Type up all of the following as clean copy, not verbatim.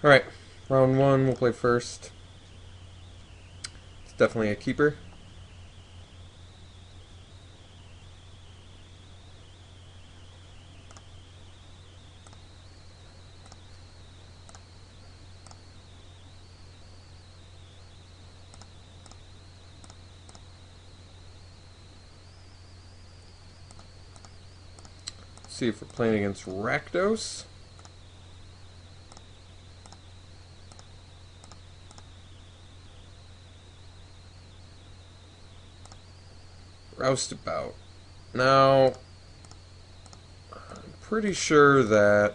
Alright, round one, we'll play first. It's definitely a keeper. See if we're playing against Rakdos. Roustabout. Now, I'm pretty sure that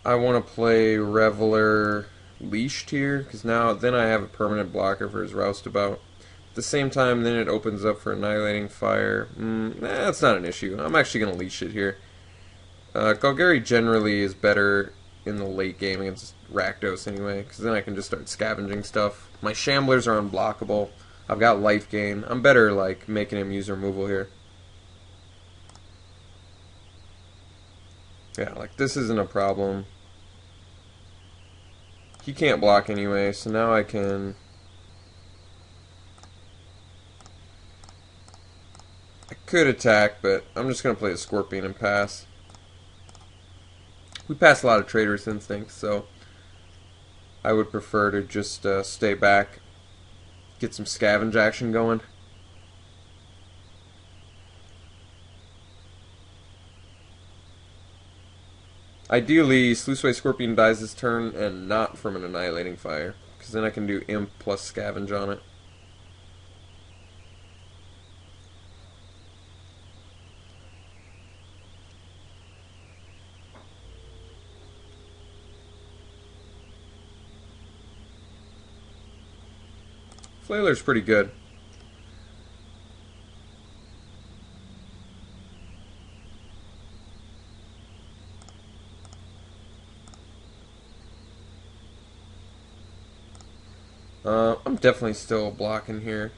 I want to play Reveler Leashed here, because then I have a permanent blocker for his Roustabout. At the same time, then it opens up for Annihilating Fire. That's not an issue. I'm actually going to leash it here. Golgari generally is better in the late game against Rakdos anyway, because then I can just start scavenging stuff. My Shamblers are unblockable. I've got life gain. I'm better like making him use removal here. Yeah, like this isn't a problem. He can't block anyway, so now I can... I could attack, but I'm just going to play the Scorpion and pass. We pass a lot of Trader's Instincts, so I would prefer to just stay back, get some scavenge action going. Ideally, Sluiceway Scorpion dies this turn and not from an Annihilating Fire, because then I can do Imp plus Scavenge on it. Flailer's pretty good. I'm definitely still blocking here.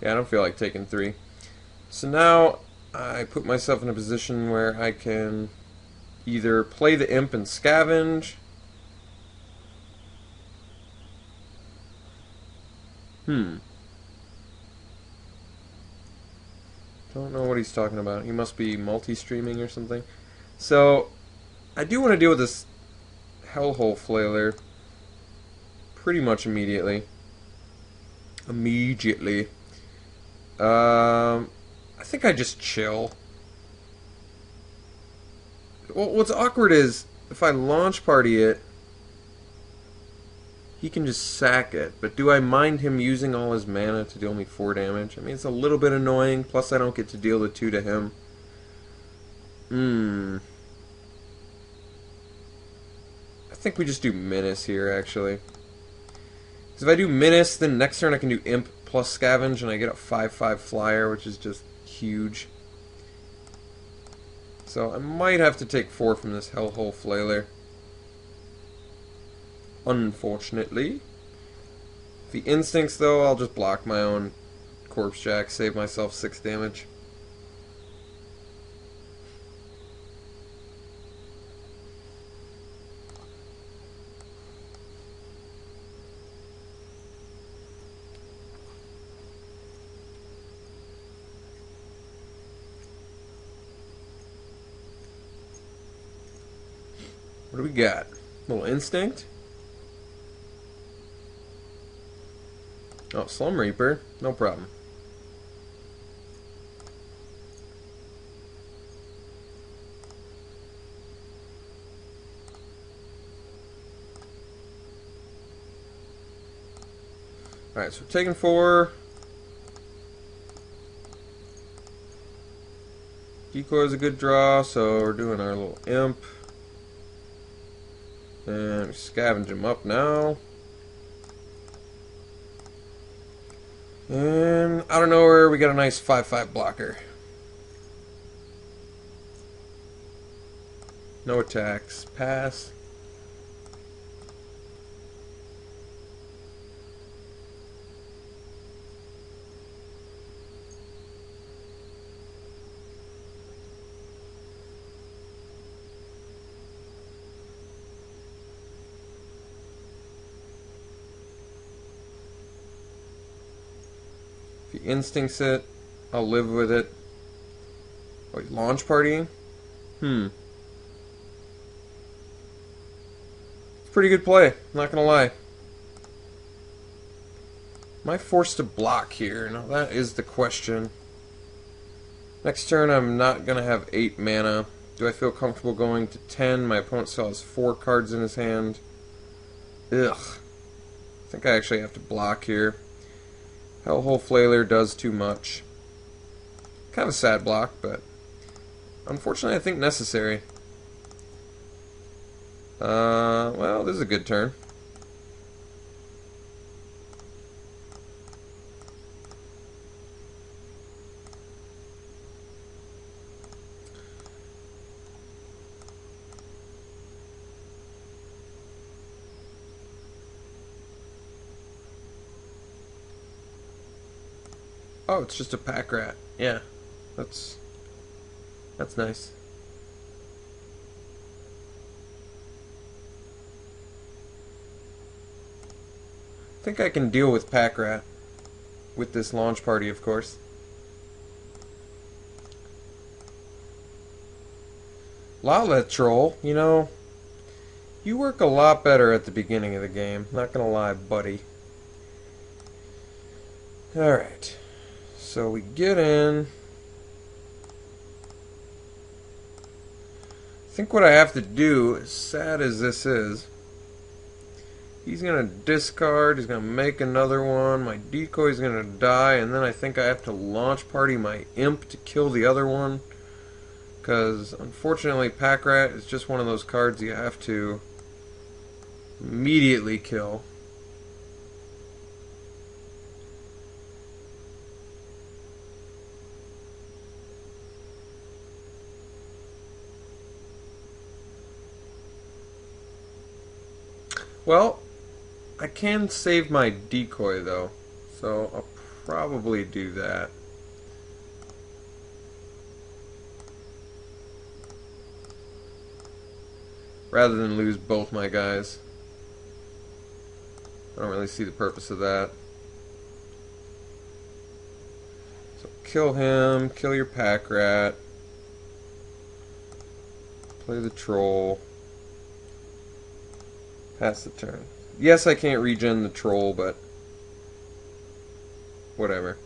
Yeah, I don't feel like taking 3. So now I put myself in a position where I can either play the Imp and scavenge. Don't know what he's talking about. He must be multi-streaming or something. So, I do want to deal with this Hellhole Flailer pretty much immediately. I think I just chill. Well, what's awkward is if I launch party it, he can just sack it. But do I mind him using all his mana to deal me 4 damage? I mean, it's a little bit annoying. Plus, I don't get to deal the 2 to him. I think we just do Menace here, actually. Because if I do Menace, then next turn I can do Imp plus Scavenge, and I get a 5/5 flyer, which is just huge. So I might have to take 4 from this Hellhole Flailer. Unfortunately. The Instincts, though, I'll just block my own Corpse Jack, save myself 6 damage. What do we got? Little Instinct? Oh, Slum Reaper. No problem. Alright, so we're taking 4. Decoy is a good draw, so we're doing our little Imp. And scavenge him up now. And out of nowhere, we got a nice 5/5 blocker. No attacks. Pass. instincts it. I'll live with it. Wait, launch party? It's pretty good play, not gonna lie. Am I forced to block here? Now that is the question. Next turn I'm not gonna have 8 mana. Do I feel comfortable going to 10? My opponent still has 4 cards in his hand. Ugh. I think I actually have to block here. Hellhole Flailer does too much. Kind of a sad block, but unfortunately I think necessary. Well, this is a good turn. Oh, it's just a pack rat. Yeah, that's nice. I think I can deal with pack rat with this launch party, of course. Lala Troll, you know, you work a lot better at the beginning of the game. Not gonna lie, buddy. Alright. So we get in. I think what I have to do, as sad as this is, he's going to discard, he's going to make another one, my decoy's going to die, and then I think I have to launch party my imp to kill the other one. Because, unfortunately, Pack Rat is just one of those cards you have to immediately kill. Well, I can save my decoy though, so I'll probably do that. Rather than lose both my guys. I don't really see the purpose of that. So kill him, kill your pack rat, play the troll. Pass the turn. Yes, I can't regen the troll, but whatever.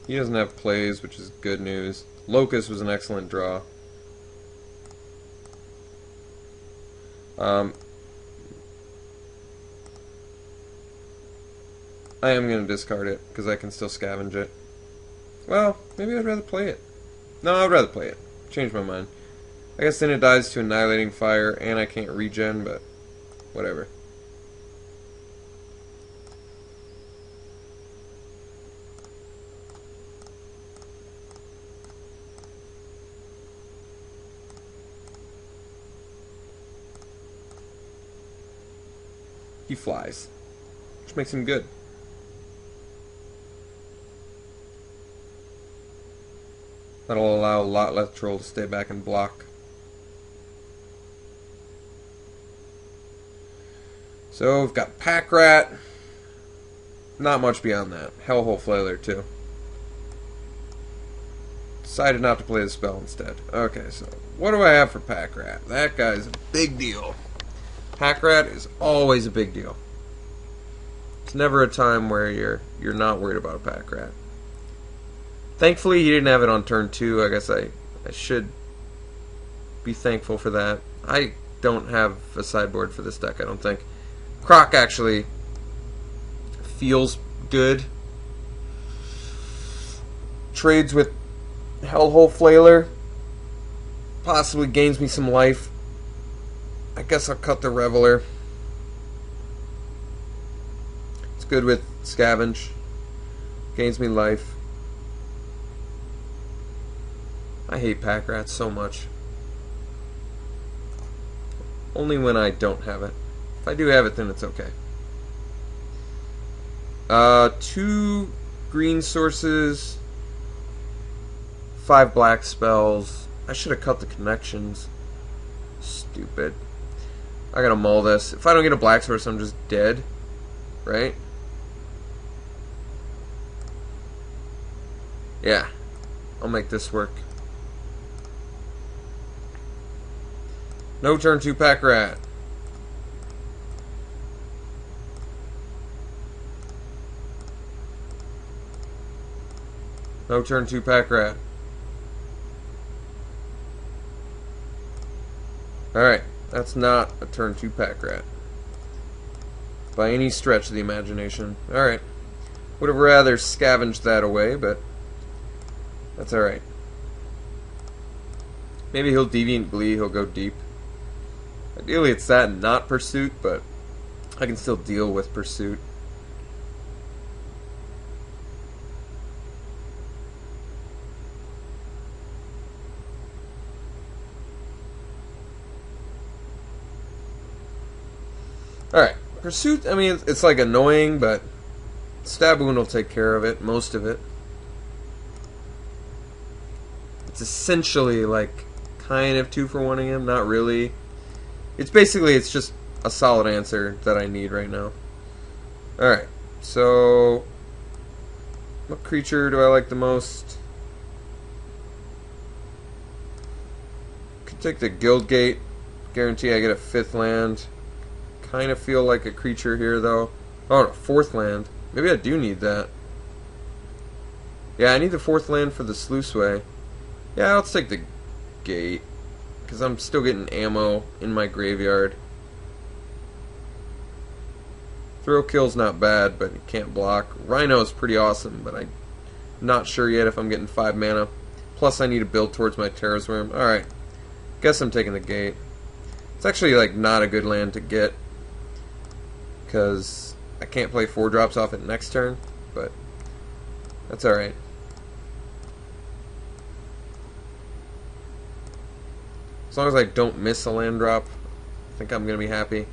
He doesn't have plays, which is good news. Locust was an excellent draw. I am going to discard it, because I can still scavenge it. Well, maybe I'd rather play it. No, I'd rather play it. Change my mind. I guess then it dies to Annihilating Fire, and I can't regen, but whatever. He flies, which makes him good. That'll allow a lot less troll to stay back and block. So we've got Pack Rat. Not much beyond that. Hellhole Flailer too. Decided not to play the spell instead. Okay, so what do I have for Pack Rat? That guy's a big deal. Pack Rat is always a big deal. It's never a time where you're not worried about a Pack Rat. Thankfully, he didn't have it on turn 2. I guess I should be thankful for that. I don't have a sideboard for this deck, I don't think. Croc actually feels good. Trades with Hellhole Flailer. Possibly gains me some life. I guess I'll cut the Reveler. It's good with Scavenge. Gains me life. I hate Pack Rats so much. Only when I don't have it. If I do have it, then it's okay. 2 green sources, 5 black spells. I should have cut the connections. Stupid. I gotta mull this. If I don't get a black source, I'm just dead. right? Yeah, I'll make this work. No turn 2 pack rat. No turn 2 pack rat. Alright, that's not a turn 2 pack rat. By any stretch of the imagination. Alright. Would have rather scavenged that away, but that's alright. Maybe he'll Deviant Glee, he'll go deep. Ideally it's that and not Pursuit, but I can still deal with Pursuit. Alright, Pursuit, I mean, it's like annoying, but Stab Wound will take care of it, most of it. It's essentially like kind of 2-for-1ing him, not really. It's basically, it's just a solid answer that I need right now. Alright, so what creature do I like the most? Could take the Guildgate. Guarantee I get a 5th land. Kind of feel like a creature here, though. Oh, a 4th land. Maybe I do need that. Yeah, I need the 4th land for the Sluiceway. Yeah, let's take the Gate. Because I'm still getting ammo in my graveyard. Thrill Kill's not bad, but it can't block. Rhino is pretty awesome, but I'm not sure yet if I'm getting 5 mana. Plus, I need to build towards my Terra's Worm. Alright. Guess I'm taking the Gate. It's actually, like, not a good land to get. Because I can't play 4-drops off it next turn, but that's alright. As long as I don't miss a land drop, I think I'm going to be happy.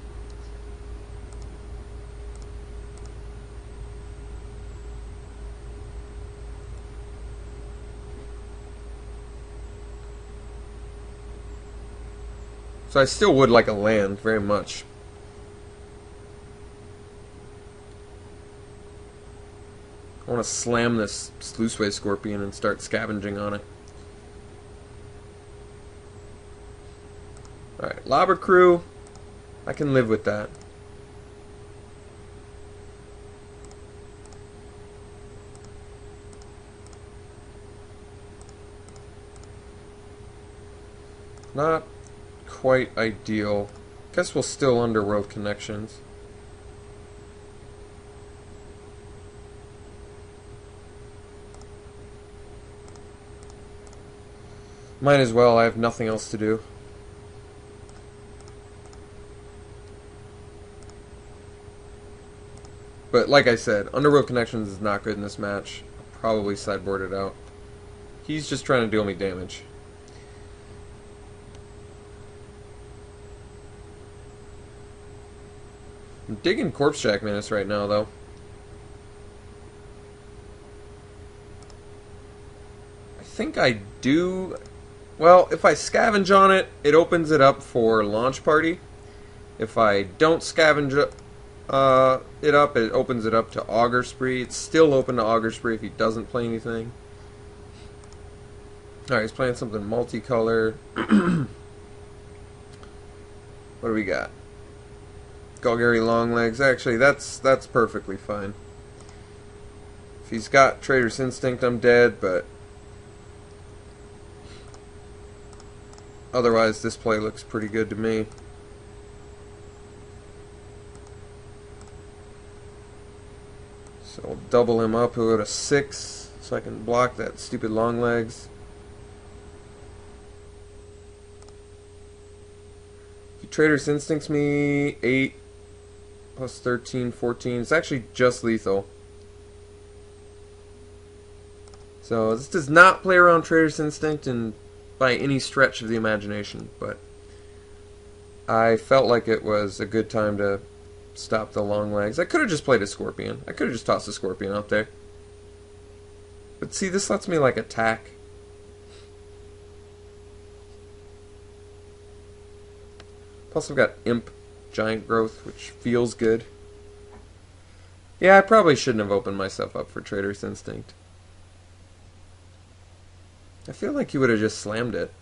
So I still would like a land very much. I want to slam this Sluiceway Scorpion and start scavenging on it. Alright, Lobber Crew. I can live with that. Not quite ideal. Guess we'll still Underworld Connections. Might as well, I have nothing else to do. But like I said, Underworld Connections is not good in this match. I'll probably sideboard it out. He's just trying to deal me damage. I'm digging Corpse Jack Menace right now, though. I think I do. Well, if I scavenge on it, it opens it up for Launch Party. If I don't scavenge it up, it opens it up to Augur Spree. It's still open to Augur Spree if he doesn't play anything. Alright, he's playing something multicolor. What do we got? Golgari Longlegs. Actually, that's perfectly fine. If he's got Trader's Instinct, I'm dead, but otherwise, this play looks pretty good to me. So I'll double him up. He'll go to 6, so I can block that stupid Longlegs. If he Trader's Instincts me, 8 plus 13, 14. It's actually just lethal. So this does not play around Trader's Instinct and by any stretch of the imagination, but I felt like it was a good time to stop the Longlegs. I could have just played a Scorpion. I could have just tossed a Scorpion out there. But see, this lets me like attack. Plus I've got Imp Giant Growth, which feels good. Yeah, I probably shouldn't have opened myself up for Trader's Instinct. I feel like he would have just slammed it.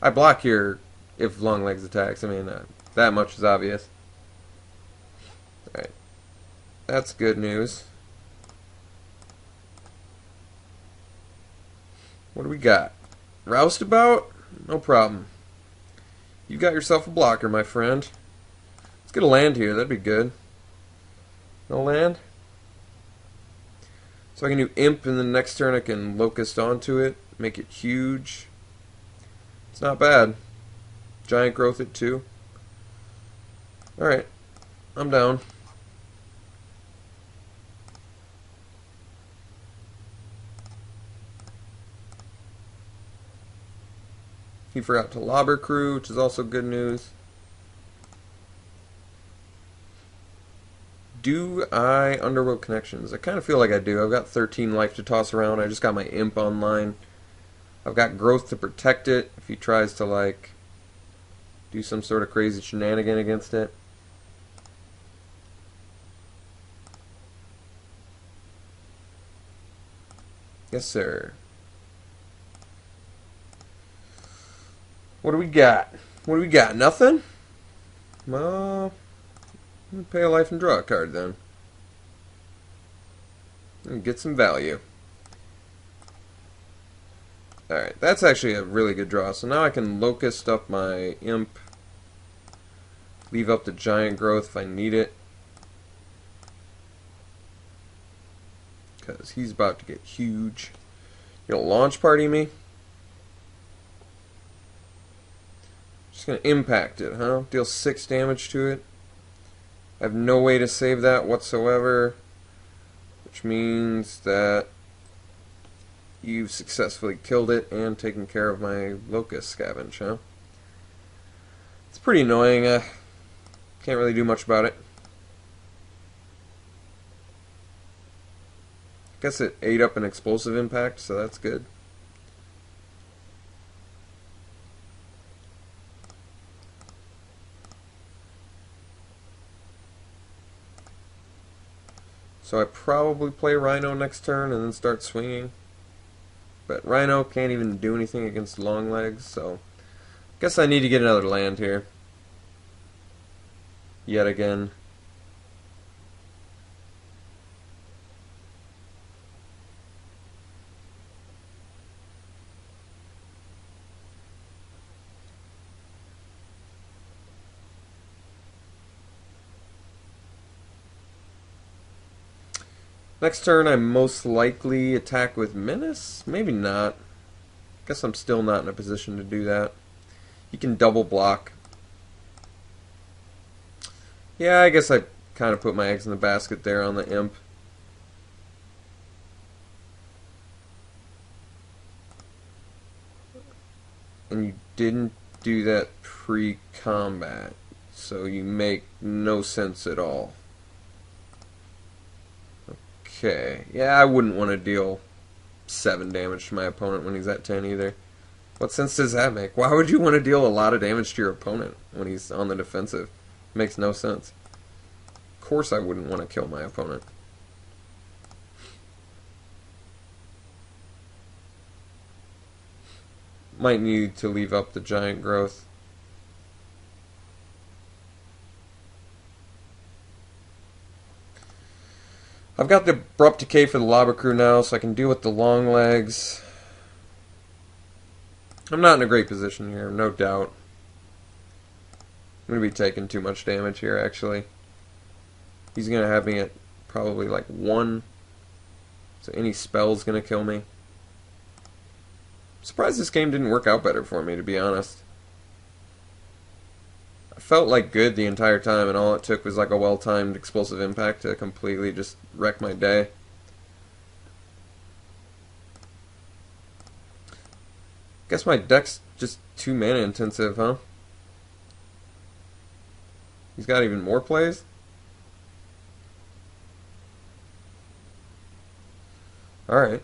I block here if Longlegs attacks. I mean, that much is obvious. Alright. That's good news. What do we got? Roustabout? No problem. You got yourself a blocker, my friend. Let's get a land here. That'd be good. No land? So I can do Imp, and the next turn I can Locust onto it, make it huge. It's not bad. Giant Growth it too. Alright. I'm down. He forgot to Lobber Crew, which is also good news. Do I Underworld Connections? I kind of feel like I do. I've got 13 life to toss around. I just got my Imp online. I've got Growth to protect it if he tries to, like, do some sort of crazy shenanigan against it. Yes, sir. What do we got? What do we got? Nothing? Well, I'm going to pay a life and draw a card then. And get some value. Alright, that's actually a really good draw. So now I can Locust up my Imp. Leave up the Giant Growth if I need it. Because he's about to get huge. You gonna launch party me? Just gonna impact it, huh? Deal 6 damage to it. I have no way to save that whatsoever. Which means that you've successfully killed it and taken care of my Locust Scavenge, huh? It's pretty annoying. Can't really do much about it. Guess it ate up an Explosive Impact, so that's good. So I probably play Rhino next turn and then start swinging. But Rhino can't even do anything against Longlegs, so guess I need to get another land here. Yet again. Next turn I most likely attack with Menace? Maybe not. Guess I'm still not in a position to do that. He can double block. Yeah, I guess I kind of put my eggs in the basket there on the Imp. And you didn't do that pre-combat, so you make no sense at all. Okay, yeah, I wouldn't want to deal 7 damage to my opponent when he's at 10 either. What sense does that make? Why would you want to deal a lot of damage to your opponent when he's on the defensive? Makes no sense. Of course I wouldn't want to kill my opponent. Might need to leave up the Giant Growth. I've got the Abrupt Decay for the Lobber Crew now, so I can deal with the Longlegs. I'm not in a great position here, no doubt. I'm going to be taking too much damage here, actually. He's going to have me at probably like 1. So any spell's going to kill me. I'm surprised this game didn't work out better for me, to be honest. I felt like good the entire time, and all it took was like a well-timed Explosive Impact to completely just wreck my day. Guess my deck's just too mana intensive, huh? He's got even more plays? Alright.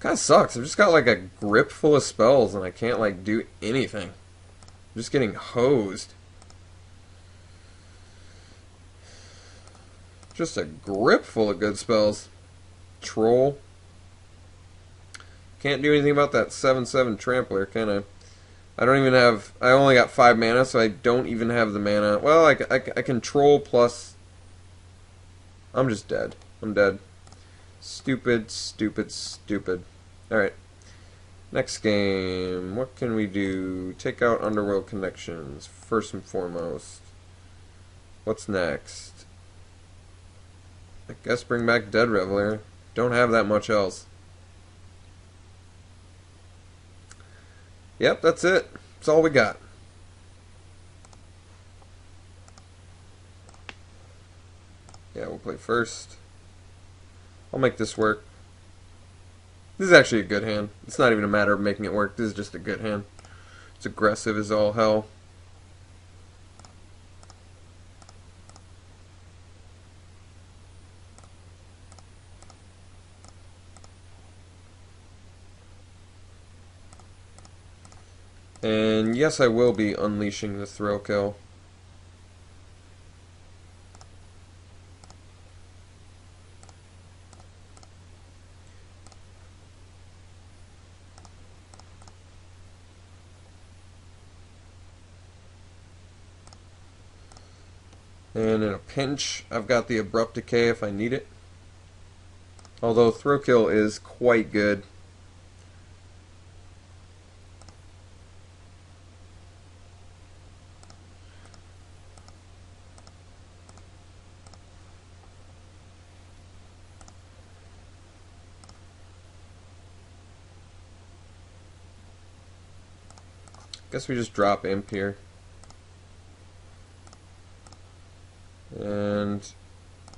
Kinda sucks. I've just got like a grip full of spells and I can't like do anything. Just getting hosed. Just a grip full of good spells. Troll. Can't do anything about that 7/7 Trampler, can I? I don't even have... I only got 5 mana, so I don't even have the mana. Well, I can troll plus... I'm just dead. I'm dead. Stupid, stupid, stupid. Alright. Next game. What can we do? Take out Underworld Connections, first and foremost. What's next? I guess bring back Dead Reveler. Don't have that much else. Yep, that's it. That's all we got. Yeah, we'll play first. I'll make this work. This is actually a good hand. It's not even a matter of making it work. This is just a good hand. It's aggressive as all hell. And yes, I will be unleashing the thrill kill. And in a pinch, I've got the Abrupt Decay if I need it. Although throw kill is quite good. Guess we just drop Imp here. And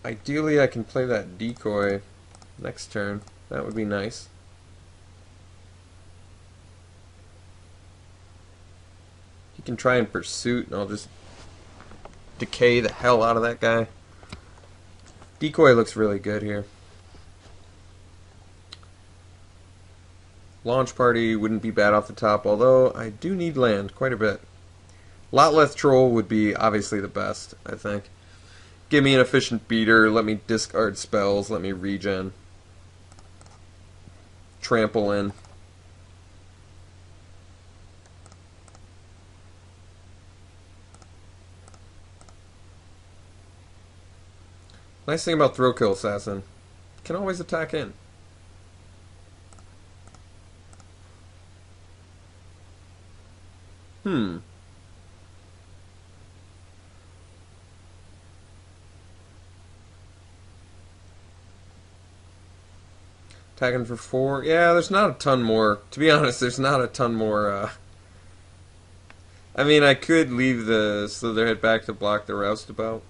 ideally I can play that decoy next turn. That would be nice. He can try and pursuit and I'll just decay the hell out of that guy. Decoy looks really good here. Launch Party wouldn't be bad off the top, although I do need land quite a bit. Lot Less Troll would be obviously the best, I think. Give me an efficient beater, let me discard spells, let me regen. Trample in. Nice thing about Throw Kill Assassin, can always attack in. Attacking for 4. Yeah, there's not a ton more. To be honest, there's not a ton more. I mean, I could leave the Slitherhead back to block the Roustabout.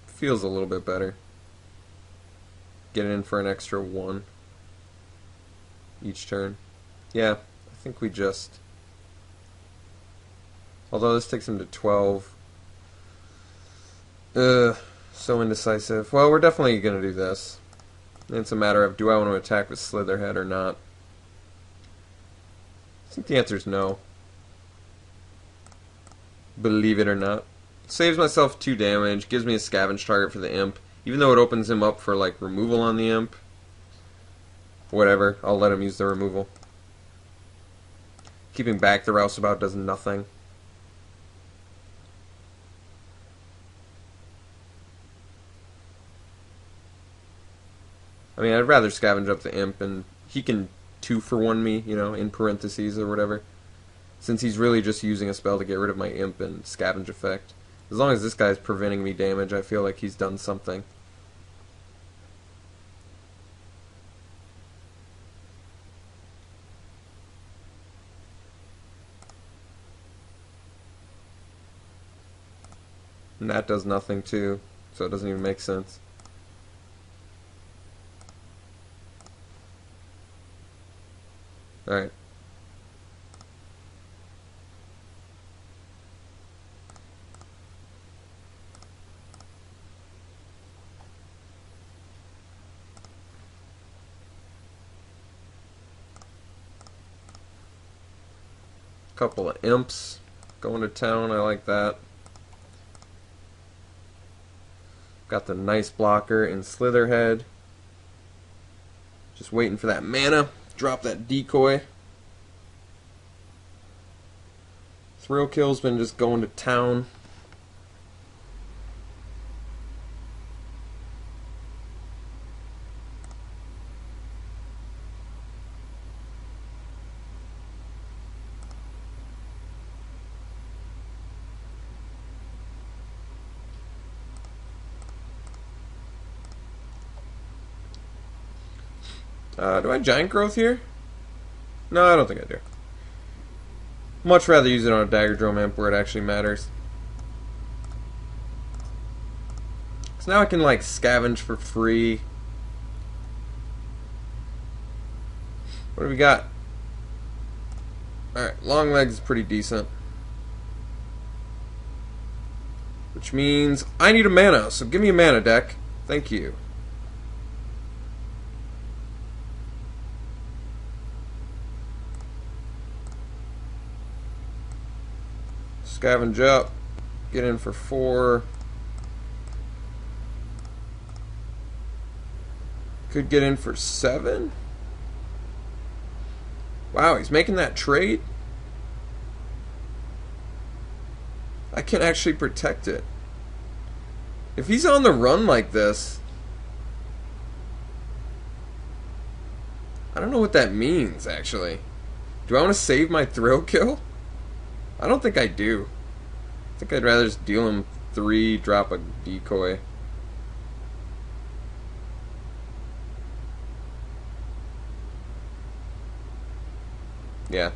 Feels a little bit better. Get in for an extra 1 each turn. Yeah, I think we just... Although this takes him to 12. So indecisive. Well, we're definitely going to do this. It's a matter of, do I want to attack with Slitherhead or not? I think the answer is no. Believe it or not. Saves myself 2 damage, gives me a scavenge target for the Imp. Even though it opens him up for, like, removal on the Imp. Whatever, I'll let him use the removal. Keeping back the Roustabout does nothing. I mean, I'd rather scavenge up the Imp, and he can 2-for-1 me, you know, in parentheses or whatever. Since he's really just using a spell to get rid of my Imp and scavenge effect. As long as this guy's preventing me damage, I feel like he's done something. And that does nothing too, so it doesn't even make sense. Alright. couple of imps going to town. I like that. Got the nice blocker in Slitherhead. Just waiting for that mana. Drop that decoy. Thrill Kill's been just going to town. Do I Giant Growth here? No, I don't think I do. Much rather use it on a Dagger Drome Imp where it actually matters. So now I can like scavenge for free. What do we got? Alright, Long Legs is pretty decent. Which means I need a mana, so give me a mana deck. Thank you. Scavenge up, get in for 4. Could get in for 7. Wow, he's making that trade? I can actually protect it. If he's on the run like this, I don't know what that means, actually. Do I want to save my Thrill Kill? I don't think I do. I think I'd rather just deal him 3, drop a decoy. Yeah.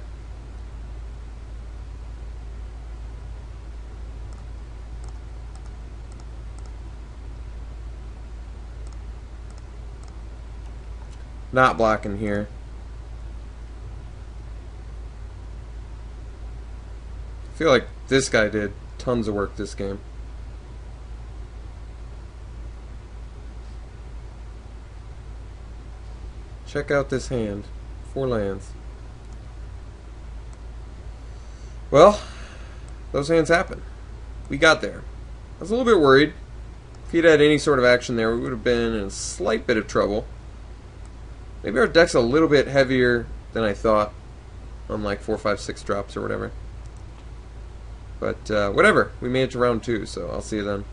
Not blocking here. I feel like this guy did tons of work this game. Check out this hand. 4 lands. Well, those hands happen. We got there. I was a little bit worried. If he'd had any sort of action there, we would have been in a slight bit of trouble. Maybe our deck's a little bit heavier than I thought on like 4, 5, 6 drops or whatever. But whatever, we made it to round 2, so I'll see you then.